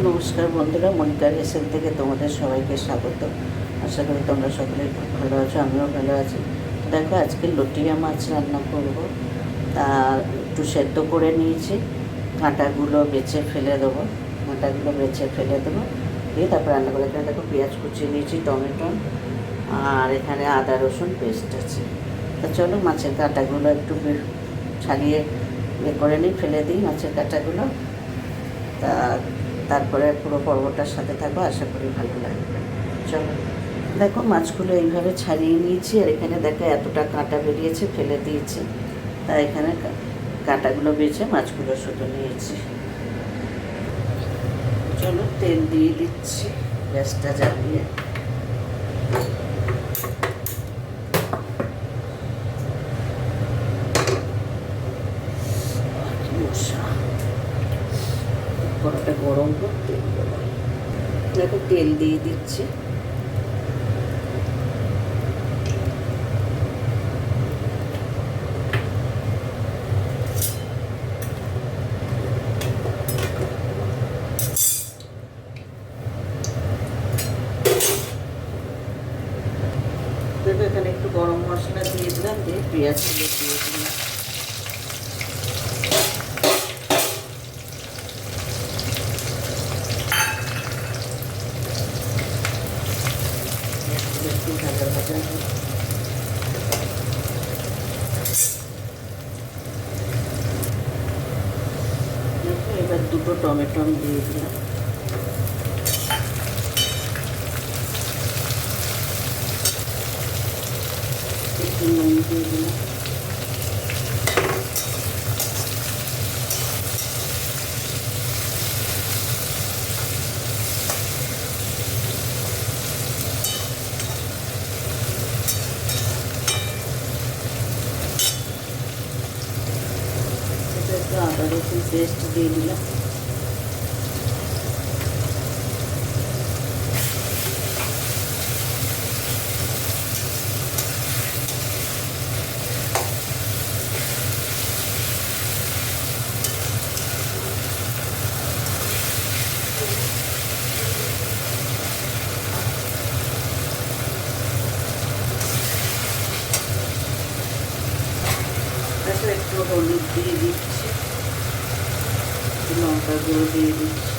নমস্কার বন্ধুরা, মনিকার রেসিপি থেকে তোমাদের সবাইকে স্বাগত। আশা করি তোমরা সকলেই খুব ভালো আছো, আমিও ভালো আছি। দেখো, আজকে লটিয়া মাছ রান্না করব। তার একটু সেদ্ধ করে নিয়েছি, কাঁটাগুলো বেছে ফেলে দেবো, দিয়ে তারপর রান্না করে। এখানে দেখো পেঁয়াজ কুচিয়ে নিয়েছি, টমেটো আর এখানে আদা রসুন পেস্ট আছে। তা চলো মাছের কাঁটাগুলো একটু ছাড়িয়ে করে নিই, ফেলে দিই মাছের কাঁটাগুলো। তারপরে পুরো পর্বটার সাথে থাকবো, আশা করি ভালো লাগবে। চলো, দেখো মাছগুলো এইভাবে ছাড়িয়ে নিয়েছি, আর এখানে দেখো এতটা কাঁটা বেরিয়েছে, ফেলে দিয়েছি। তাই এখানে কাঁটাগুলো বেছে মাছগুলো শুধু নিয়েছি। চলো তেল দিয়ে দিচ্ছি, গ্যাসটা জ্বালিয়ে। কড়াটা গরম করতে দেখো তেল দিয়ে দিচ্ছি। দেখো এখানে একটু গরম মশলা দিয়ে দিলাম, দিয়ে পেঁয়াজগুলো দিয়ে দিলাম। একটু ভাজা ভাজা দেখো, এবার দুটো টমেটো দিয়ে দিলাম। একটু নুন দিয়ে দিলাম। একটু আদা রসুন পেস্ট দিয়ে দিলাম। তারপর একটু হলুদ দিয়ে দিচ্ছি, লঙ্কা গুঁড়ো দিয়ে দিচ্ছি।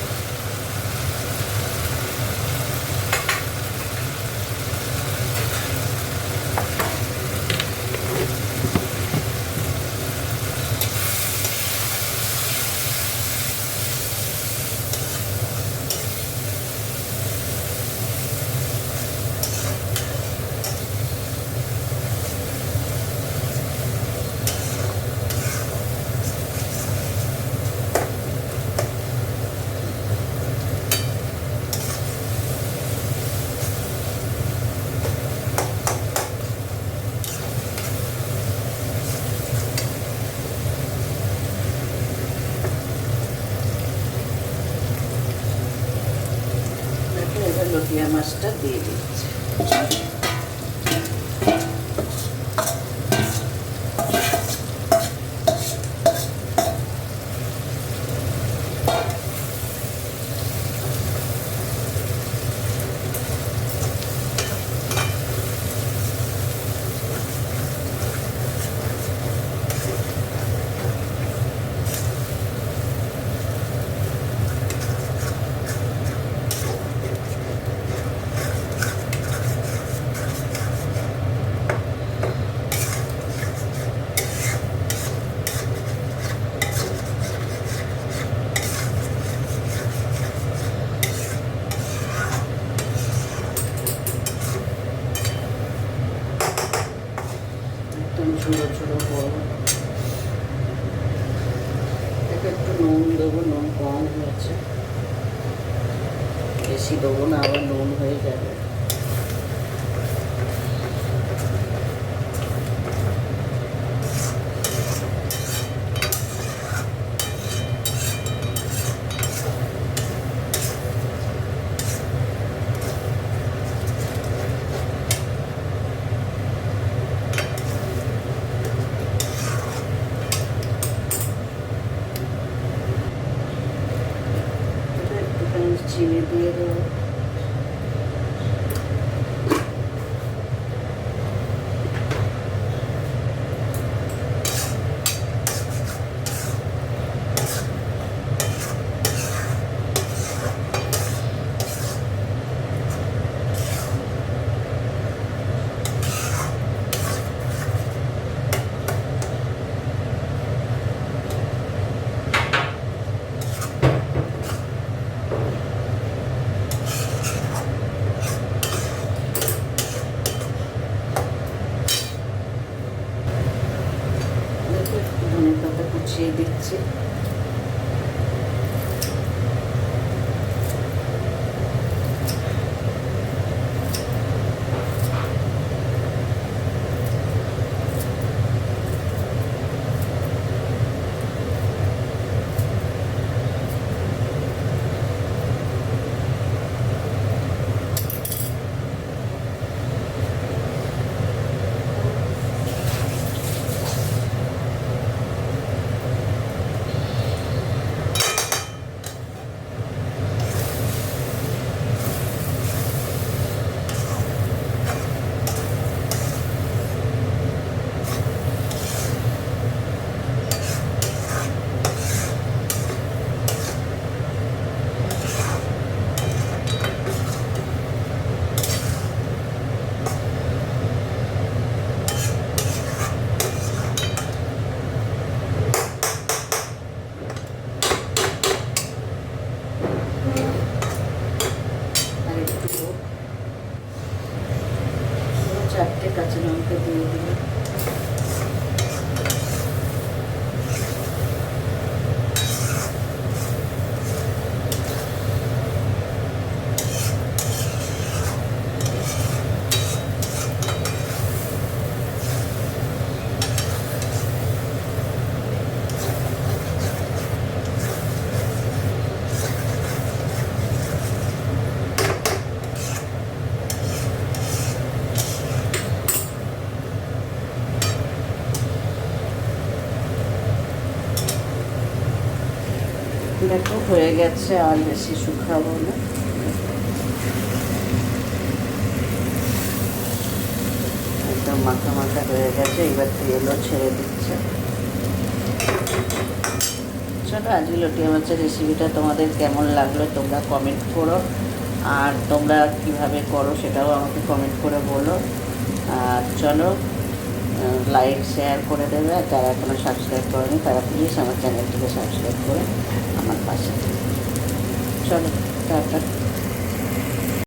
এবার লটিয়া মাছটা দিয়ে দিচ্ছি। ছোটো ছোটো করবো। একটু নুন দেবো, নুন কম হয়েছে, বেশি দেবো না, আবার নুন হয়ে যাবে। চিনি দিয়ে দেবো। ধনে পাতা কুচিয়ে দিচ্ছি। চারটে কাঁচা লঙ্কা দিয়ে দিলাম। দেখো হয়ে গেছে, আর বেশি শুকাবো না। একদম মাখা মাখা হয়ে গেছে, এবার তেলও ছেড়ে দিচ্ছে। চলো আজকে লটিয়া মাছের রেসিপিটা তোমাদের কেমন লাগলো তোমরা কমেন্ট করো, আর তোমরা কিভাবে করো সেটাও আমাকে কমেন্ট করে বলো। আর চলো লাইক শেয়ার করে দেবে, আর যারা এখনো সাবস্ক্রাইব করেনি তারা প্লিজ আমার চ্যানেলটিকে সাবস্ক্রাইব করে আমার পাশে। চলো টাটা।